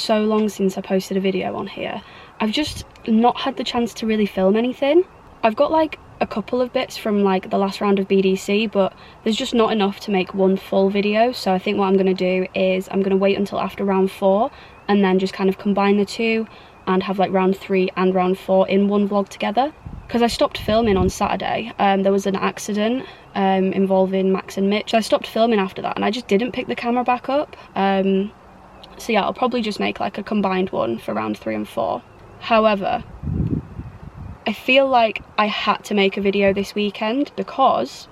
so long since I posted a video on here. I've just not had the chance to really film anything. I've got like a couple of bits from like the last round of BDC, but there's just not enough to make one full video. So I think what I'm going to do is I'm going to wait until after round 4 and then just kind of combine the two and have like round 3 and round 4 in one vlog together. Because I stopped filming on Saturday. There was an accident involving Max and Mitch. I stopped filming after that and I just didn't pick the camera back up. So yeah, I'll probably just make like a combined one for round 3 and 4. However, I feel like I had to make a video this weekend because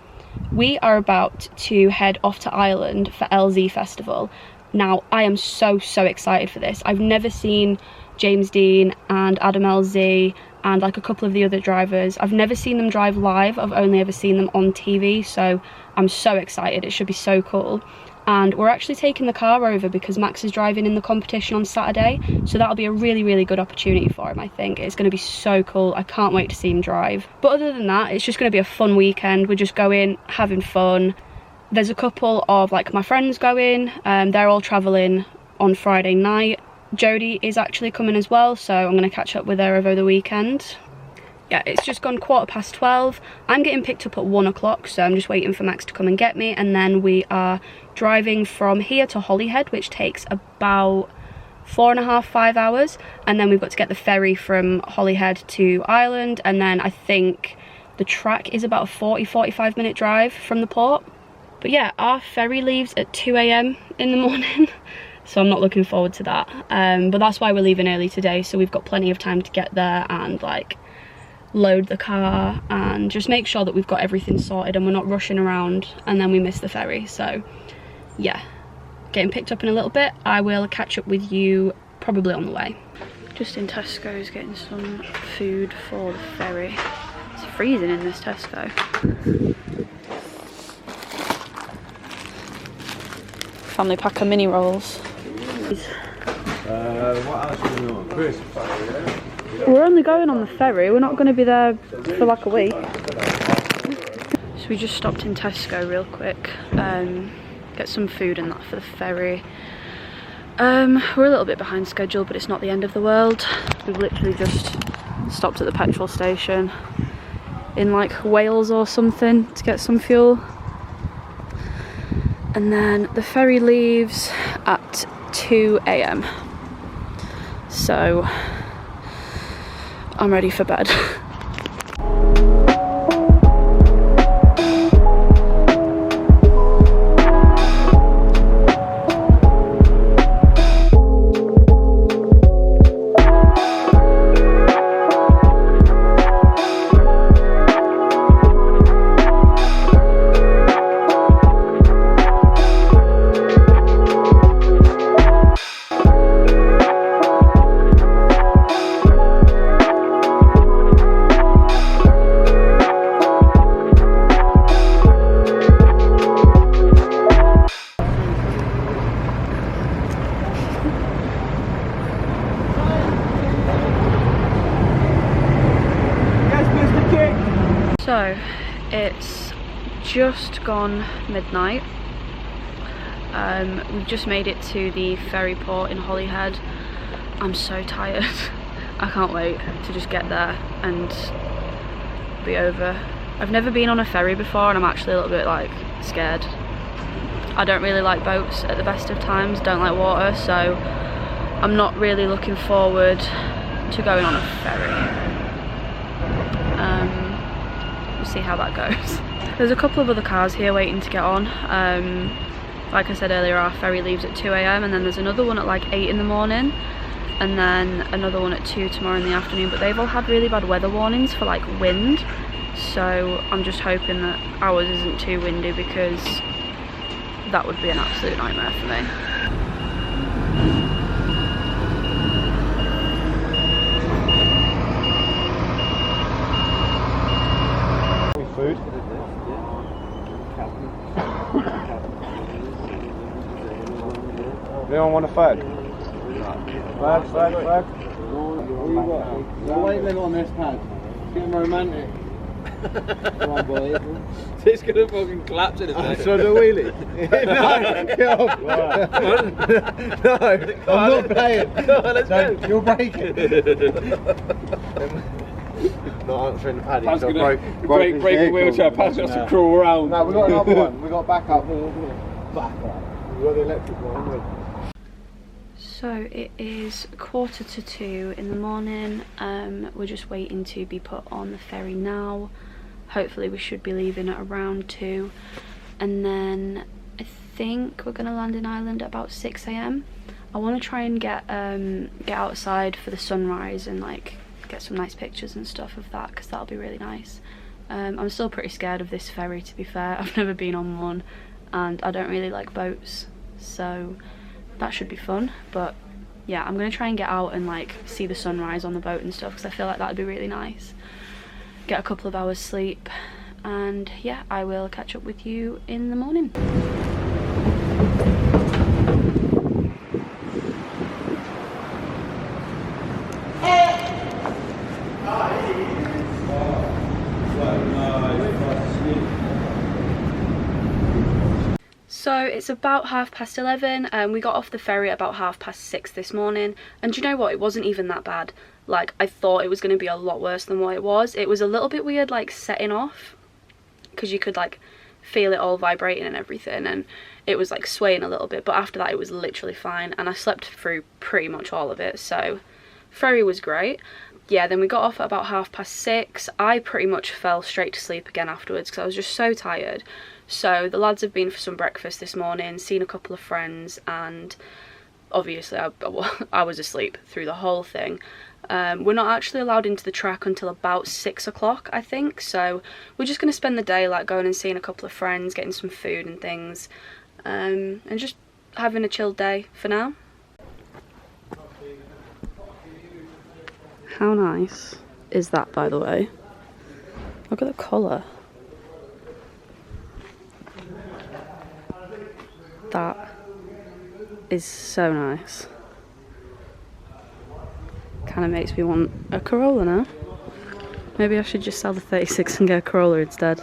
we are about to head off to Ireland for LZ Festival. Now, I am so excited for this. I've never seen James Dean and Adam LZ and like a couple of the other drivers. I've never seen them drive live. I've only ever seen them on TV, so I'm so excited. It should be so cool. And we're actually taking the car over because Max is driving in the competition on Saturday, so that'll be a really good opportunity for him. I think it's going to be so cool. I can't wait to see him drive. But other than that, it's just going to be a fun weekend. We're just going, having fun. There's a couple of like my friends going, they're all traveling on Friday night. Jodie is actually coming as well, so I'm going to catch up with her over the weekend. Yeah, it's just gone 12:15. I'm getting picked up at 1 o'clock, so I'm just waiting for Max to come and get me, and then we are driving from here to Holyhead, which takes about 4.5–5 hours, and then we've got to get the ferry from Holyhead to Ireland, and then I think the track is about a 40–45 minute drive from the port. But yeah, our ferry leaves at 2 AM in the morning. So I'm not looking forward to that, but that's why we're leaving early today, so we've got plenty of time to get there and like load the car and just make sure that we've got everything sorted and we're not rushing around and then we miss the ferry. So yeah, getting picked up in a little bit. I will catch up with you probably on the way. Just in Tesco's getting some food for the ferry. It's freezing in this Tesco. Family pack of mini rolls. What else do you know? Chris? We're only going on the ferry, we're not going to be there for like a week. So we just stopped in Tesco real quick, get some food and that for the ferry. We're a little bit behind schedule, but it's not the end of the world. We've literally just stopped at the petrol station in like Wales or something to get some fuel. And then the ferry leaves at 2 AM. So I'm ready for bed. So it's just gone midnight. We've just made it to the ferry port in Holyhead. I'm so tired. I can't wait to just get there and be over. I've never been on a ferry before and I'm actually a little bit like scared. I don't really like boats at the best of times, don't like water, so I'm not really looking forward to going on a ferry. We'll see how that goes. There's a couple of other cars here waiting to get on. Like I said earlier, our ferry leaves at 2 AM and then there's another one at like 8 in the morning and then another one at 2 tomorrow in the afternoon, but they've all had really bad weather warnings for like wind, so I'm just hoping that ours isn't too windy because that would be an absolute nightmare for me. Food. Anyone want a fag? Fag. No weight limit on this pad. Getting romantic. Come on, boys. It's gonna fucking collapse in a second. So do wheelie? No, I'm not playing. No, let's go. You'll break it. Not answering the paddy. Pat's So gonna break the wheelchair. Pat's got to crawl around. No, we got another one. We got backup. Backup. We got the electric one, haven't we? So it is 1:45 in the morning. We're just waiting to be put on the ferry now. Hopefully we should be leaving at around 2, and then I think we're gonna land in Ireland at about 6 AM. I want to try and get outside for the sunrise and like get some nice pictures and stuff of that, because that'll be really nice. I'm still pretty scared of this ferry, to be fair. I've never been on one and I don't really like boats, so that should be fun. But yeah, I'm gonna try and get out and like see the sunrise on the boat and stuff, because I feel like that'd be really nice. Get a couple of hours sleep, and yeah, I will catch up with you in the morning. So it's about 11:30, and we got off the ferry at about 6:30 this morning, and do you know what, it wasn't even that bad. Like, I thought it was going to be a lot worse than what it was. It was a little bit weird, like, setting off, because you could, like, feel it all vibrating and everything, and it was, like, swaying a little bit, but after that it was literally fine, and I slept through pretty much all of it, so ferry was great. Yeah, then we got off at about 6:30. I pretty much fell straight to sleep again afterwards, because I was just so tired. So the lads have been for some breakfast this morning, seen a couple of friends, and obviously I was asleep through the whole thing. We're not actually allowed into the track until about 6 o'clock, I think, so we're just going to spend the day like going and seeing a couple of friends, getting some food and things, and just having a chilled day for now. How nice is that, by the way? Look at the colour. That is so nice. Kind of makes me want a Corolla now. Maybe I should just sell the 36 and get a Corolla instead.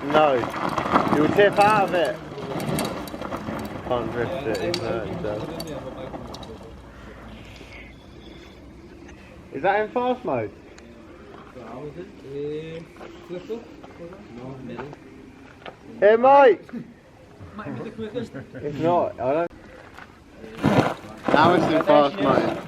No, you'll tip out of it. Can't drift it, even though it does. Is that in fast mode? Hey Mike! If not, I don't. Now it's in fast mode.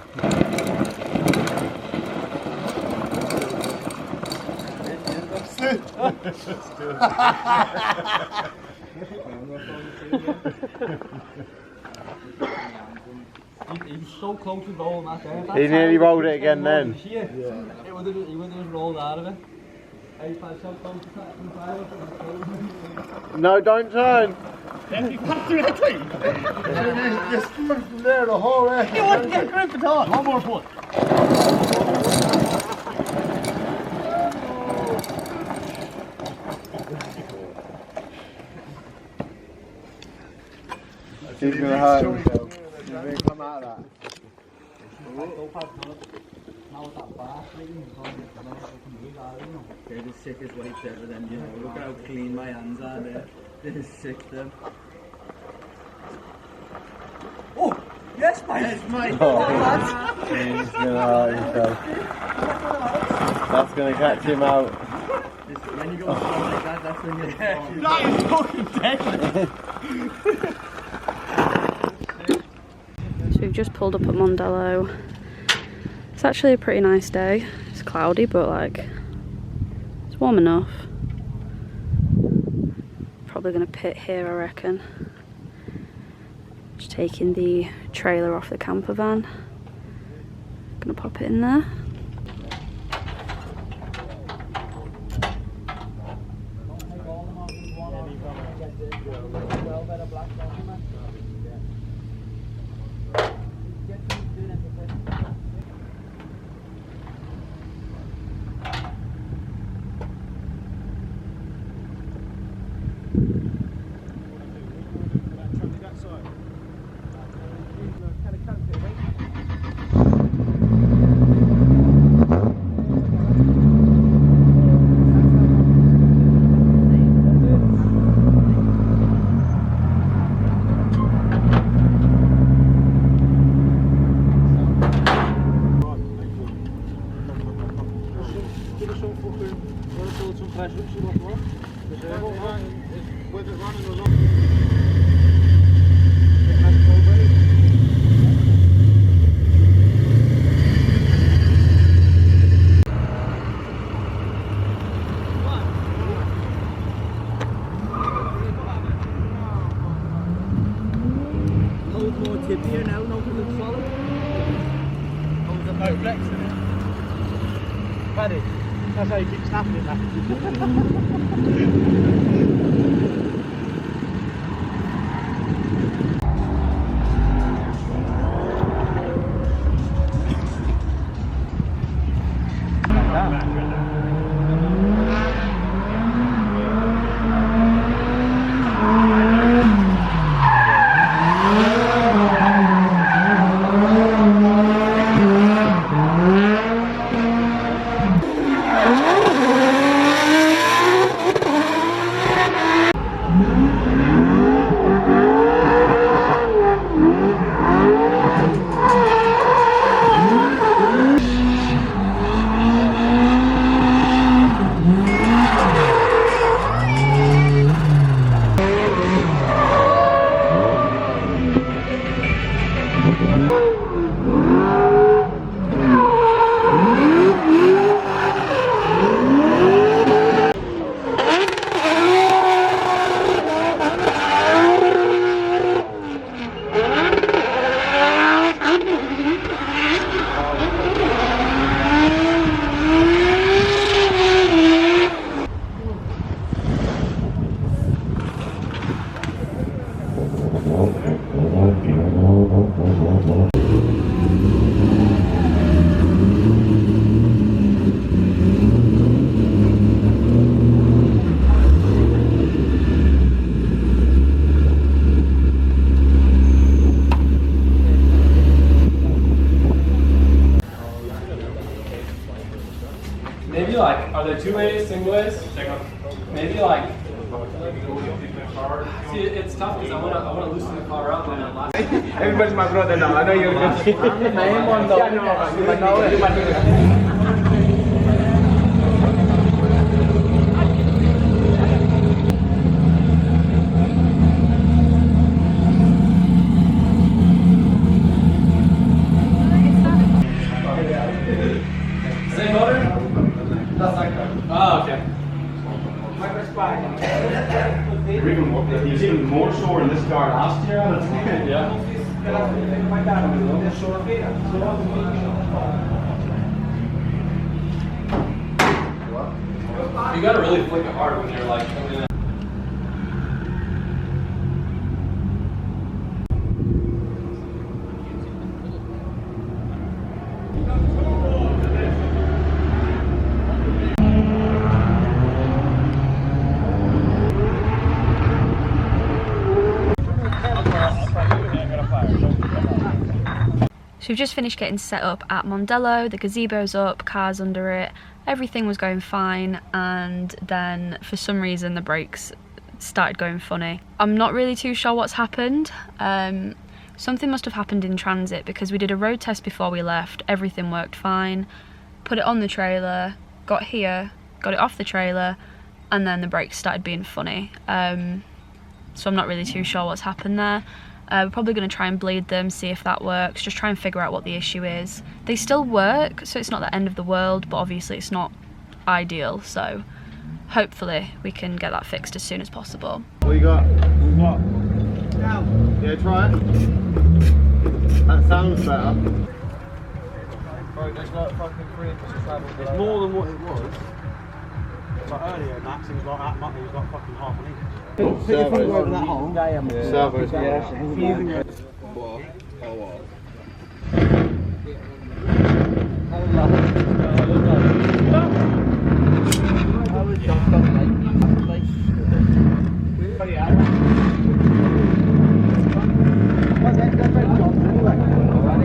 He was so close to rolling that there. He nearly rolled it again then. Yeah. He would have just rolled out of it. No, don't turn. Just from there the whole way. You wouldn't get grip at all. One more foot. He's gonna hurt himself. He's gonna come out of that. They're the sickest weights ever then, you know. Look how clean my hands are there. They're sick them. Oh! Yes, mate! Yes, mate! Oh, he's gonna hurt himself. That's gonna catch him out. When you go like that, that's when you're dead. That is fucking dead! So we've just pulled up at Mondello. It's actually a pretty nice day. It's cloudy, but like, it's warm enough. Probably gonna pit here, I reckon. Just taking the trailer off the camper van. Gonna pop it in there. That's how you keep snapping it now. Maybe like, are there two ways, single ways? Maybe like, see, it's tough because I want to loosen the car up and it lasts. Everybody's my brother now. I know you're going to. I'm the main one though. Yeah, no, you might know it. You might know it. Same motor? Oh, okay. He was even more sore in this car last year. Yeah. You gotta really flick it hard when you're like coming in. So we've just finished getting set up at Mondello, the gazebo's up, cars under it, everything was going fine, and then for some reason the brakes started going funny. I'm not really too sure what's happened. Something must have happened in transit because we did a road test before we left, everything worked fine, put it on the trailer, got here, got it off the trailer, and then the brakes started being funny. So I'm not really too sure what's happened there. We're probably going to try and bleed them, see if that works, just try and figure out what the issue is. They still work, so it's not the end of the world, but obviously it's not ideal, so hopefully we can get that fixed as soon as possible. What you got? What? Yeah, try it. That sounds better. Bro, there's like fucking 3 inches of travel. It's more than what it was. But earlier, Max, he was like that, he was like fucking half an inch. Put your finger over that hole. Servo's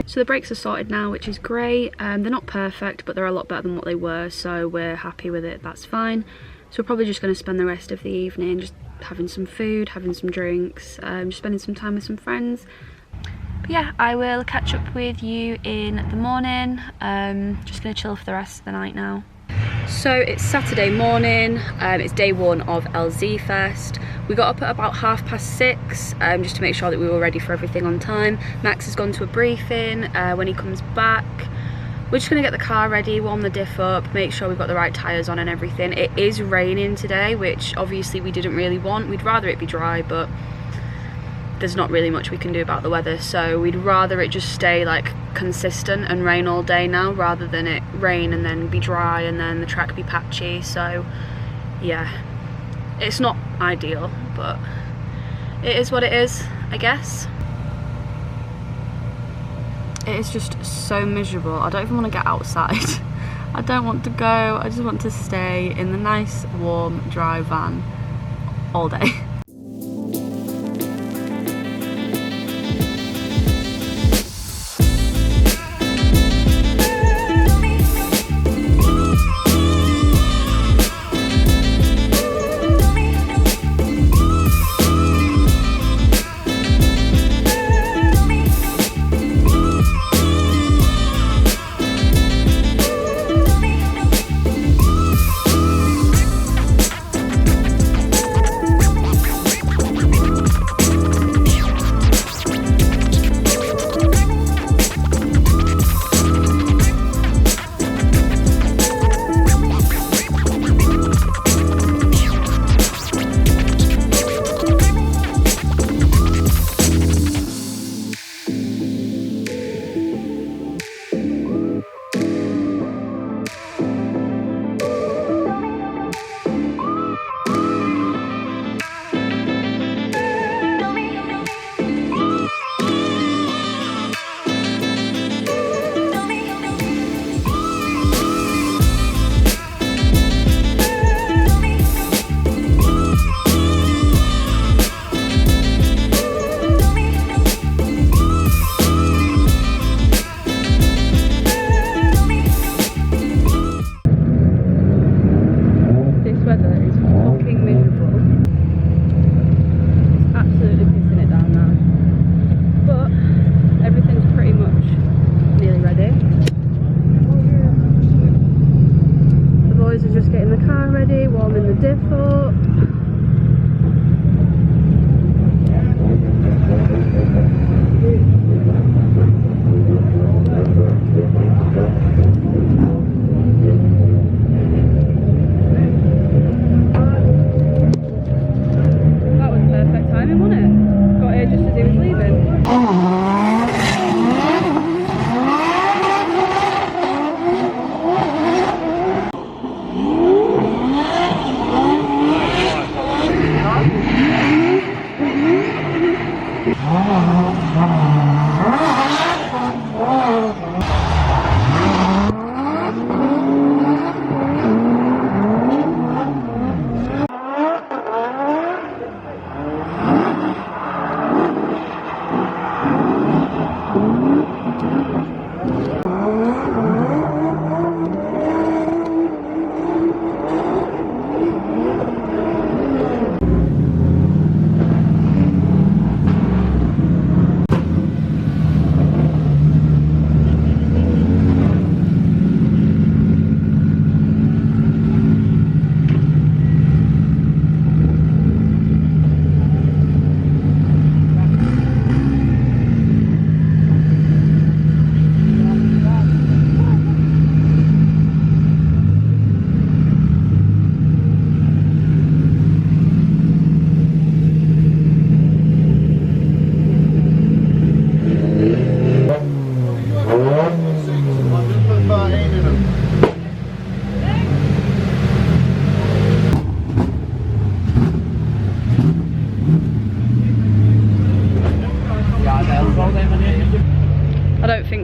So the brakes are sorted now, which is great. They're not perfect, but they're a lot better than what they were, so we're happy with it, that's fine. So we're probably just going to spend the rest of the evening just having some food, having some drinks, just spending some time with some friends. But yeah, I will catch up with you in the morning. Just going to chill for the rest of the night now. So it's Saturday morning, it's day 1 of LZ Fest. We got up at about 6:30 just to make sure that we were ready for everything on time. Max has gone to a briefing. When he comes back, we're just going to get the car ready, warm the diff up, make sure we've got the right tyres on and everything. It is raining today, which obviously we didn't really want. We'd rather it be dry, but there's not really much we can do about the weather, so we'd rather it just stay like consistent and rain all day now, rather than it rain and then be dry and then the track be patchy. So yeah, it's not ideal, but it is what it is, I guess. It is just so miserable. I don't even want to get outside. I don't want to go. I just want to stay in the nice, warm, dry van all day.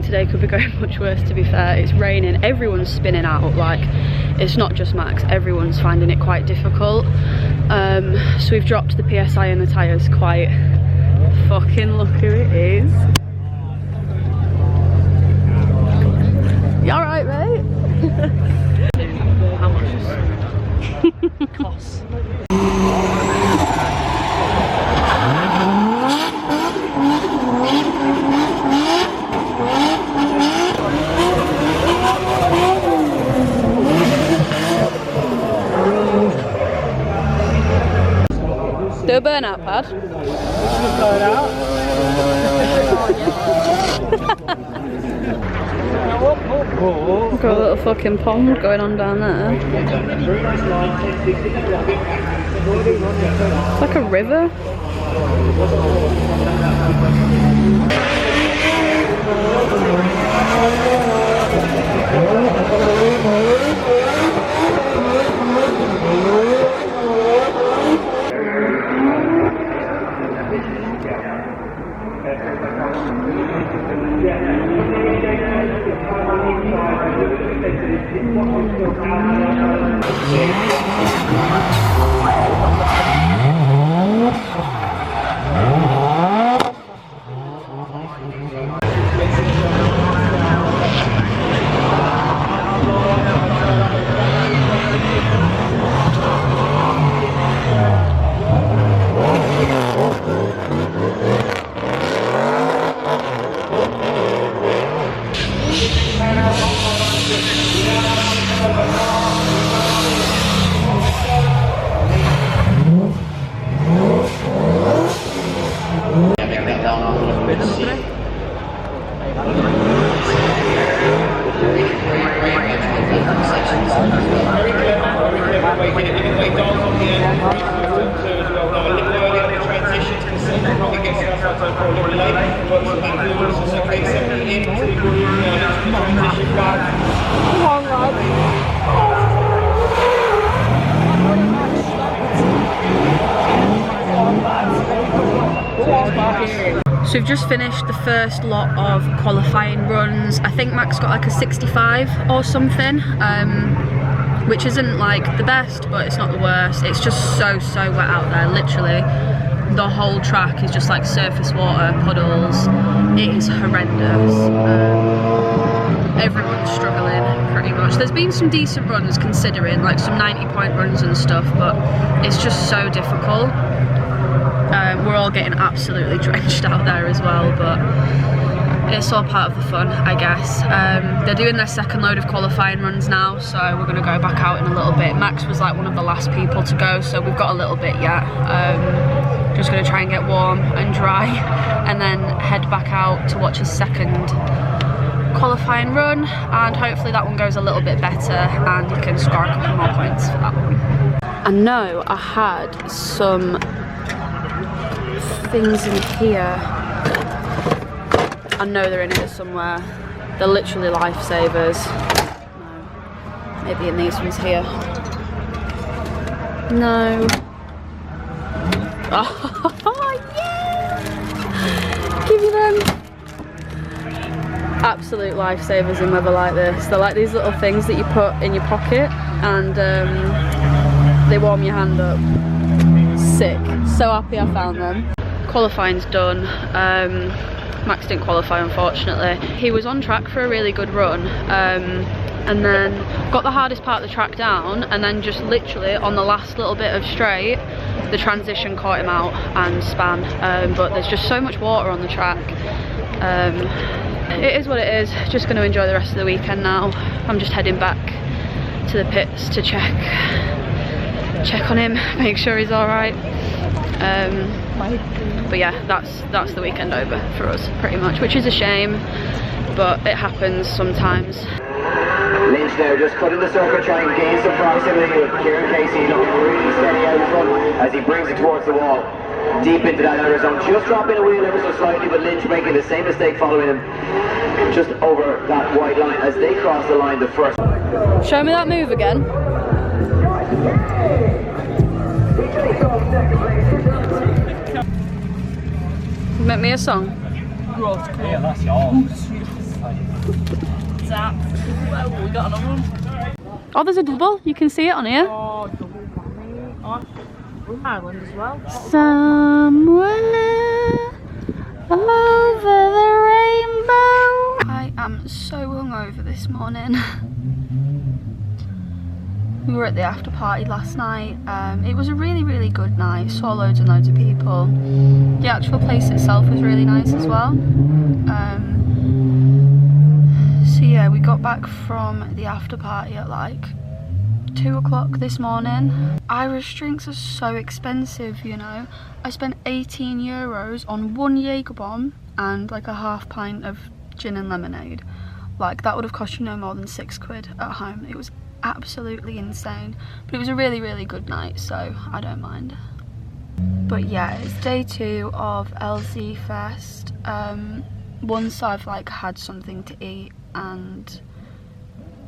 today could be going much worse, to be fair. It's raining, everyone's spinning out, like, it's not just Max, everyone's finding it quite difficult. So we've dropped the PSI in the tyres quite. Fucking look who it is. You alright, mate? How much it costs? Do a burnout pad. Got a little fucking pond going on down there. It's like a river. So we've just finished the first lot of qualifying runs. I think Max got like a 65 or something, which isn't like the best, but it's not the worst. It's just so wet out there, literally. The whole track is just like surface water, puddles. It is horrendous. Everyone's struggling pretty much. There's been some decent runs considering, like some 90-point runs and stuff, but it's just so difficult. We're all getting absolutely drenched out there as well, but it's all part of the fun, I guess. They're doing their second load of qualifying runs now, so we're going to go back out in a little bit. Max was like one of the last people to go, so we've got a little bit yet. Just going to try and get warm and dry, and then head back out to watch his second qualifying run, and hopefully that one goes a little bit better and he can score a couple more points for that one. I know I had some things in here. I know they're in here somewhere. They're literally lifesavers. No. Maybe in these ones here. No. Oh, yeah! Give me them. Absolute lifesavers in weather like this. They're like these little things that you put in your pocket and they warm your hand up. Sick. So happy I found them. Qualifying's done. Max didn't qualify, unfortunately. He was on track for a really good run, and then got the hardest part of the track down, and then just literally on the last little bit of straight, the transition caught him out and span. But there's just so much water on the track. It is what it is. Just going to enjoy the rest of the weekend now. I'm just heading back to the pits to check on him, make sure he's all right. But yeah, that's the weekend over for us pretty much, which is a shame, but it happens sometimes. Lynch now just cutting the circle, trying to gain some proximity with Kieran Casey looking really steady out front as he brings it towards the wall, deep into that outer zone, just dropping a wheel ever so slightly, but Lynch making the same mistake following him just over that white line as they cross the line the first. Show me that move again. Make me a song. Yeah, that's yours. Damn. Well, we got another one. Oh, there's a double. You can see it on here. Oh, double on Island as well. Somewhere over the rainbow. I am so hungover this morning. We were at the after party last night. It was a really good night. Saw loads and loads of people. The actual place itself was really nice as well. So yeah, we got back from the after party at like 2 o'clock this morning. Irish drinks are so expensive, you know. I spent 18 euros on one Jaeger bomb and like a half pint of gin and lemonade. Like that would have cost you no more than £6 at home. It was absolutely insane, but it was a really good night, so I don't mind. But yeah, it's day 2 of LZ Fest. Once I've like had something to eat and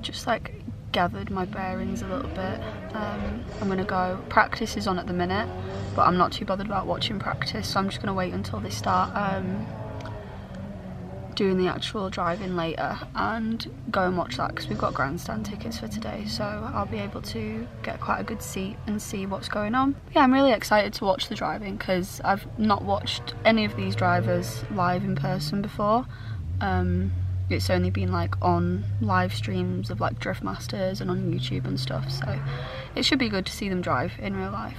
just like gathered my bearings a little bit, I'm gonna go. Practice is on at the minute, but I'm not too bothered about watching practice, so I'm just gonna wait until they start doing the actual driving later and go and watch that, because we've got grandstand tickets for today, so I'll be able to get quite a good seat and see what's going on. But yeah, I'm really excited to watch the driving because I've not watched any of these drivers live in person before. It's only been like on live streams of like Drift Masters and on YouTube and stuff, so it should be good to see them drive in real life.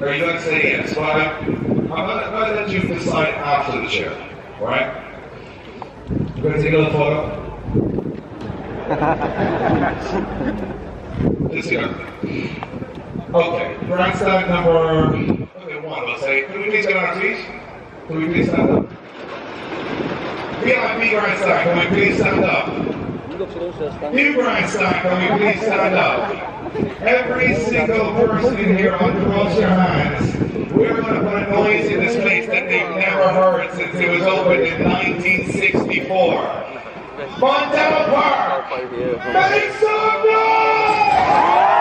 Are you going to say yes? Well, I'm going to let you decide after the chair, alright? We're going to take a little photo. This here. Okay, grandstand number 1, let's say. Could we please get on our feet? Could we please stand up? VIP grandstand, can we please stand up? New grandstand, can we please stand up? Every single person in here, uncross your hands. We're going to put a noise in this place that they've never heard since it was opened in 1964. Mondello Park! Make some noise!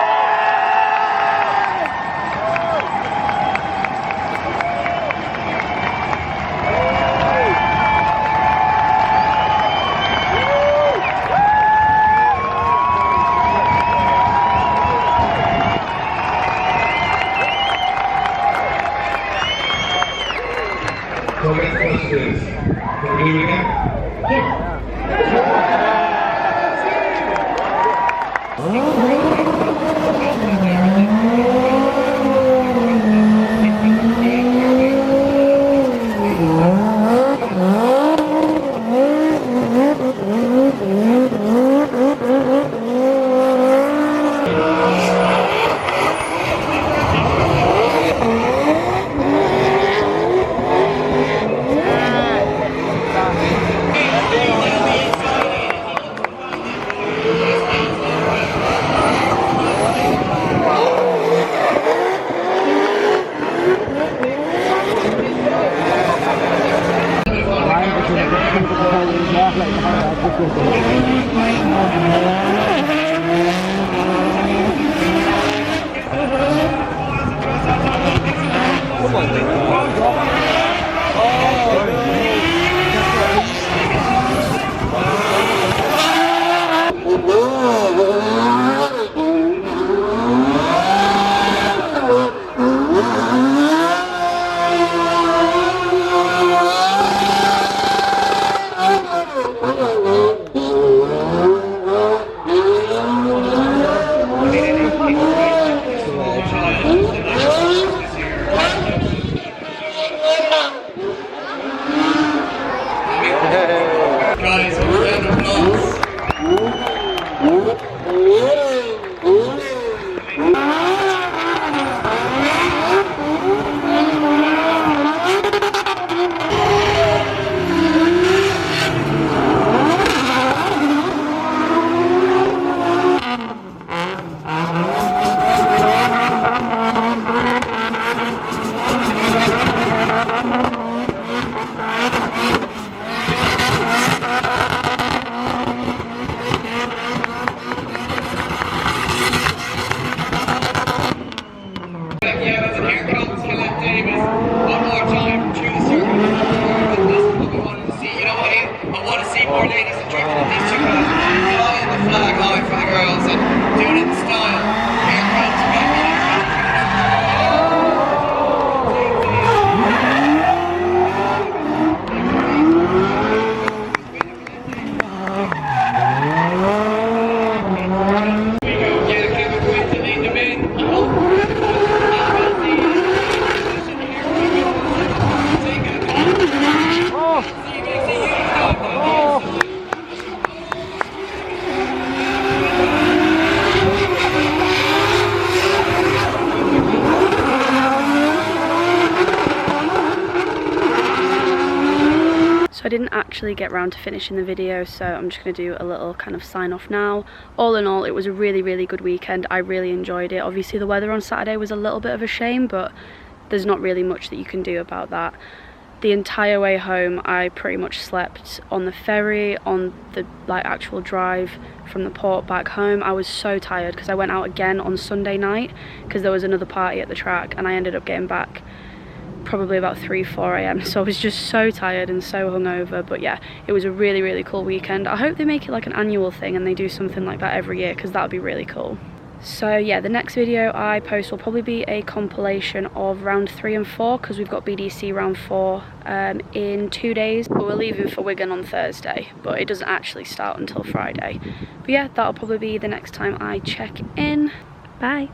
So let's finish this. Can we do it again? Yeah. Guys, a round of applause. More ladies and gentlemen, these two guys flying the flag high for the girls and doing it in style. Here comes get a Kevin Quinn to lead them in. I hope. So I didn't actually get round to finishing the video, so I'm just going to do a little kind of sign off now. All in all, it was a really good weekend. I really enjoyed it. Obviously the weather on Saturday was a little bit of a shame, but there's not really much that you can do about that. The entire way home I pretty much slept on the ferry, on the actual drive from the port back home. I was so tired because I went out again on Sunday night because there was another party at the track, and I ended up getting back probably about 3-4 a.m. so I was just so tired and so hungover. But yeah, it was a really cool weekend. I hope they make it like an annual thing and they do something like that every year, because that would be really cool. So yeah, the next video I post will probably be a compilation of round 3 and 4, because we've got BDC round 4 in 2 days, but we're leaving for Wigan on Thursday, but it doesn't actually start until Friday. But yeah, that'll probably be the next time I check in. Bye.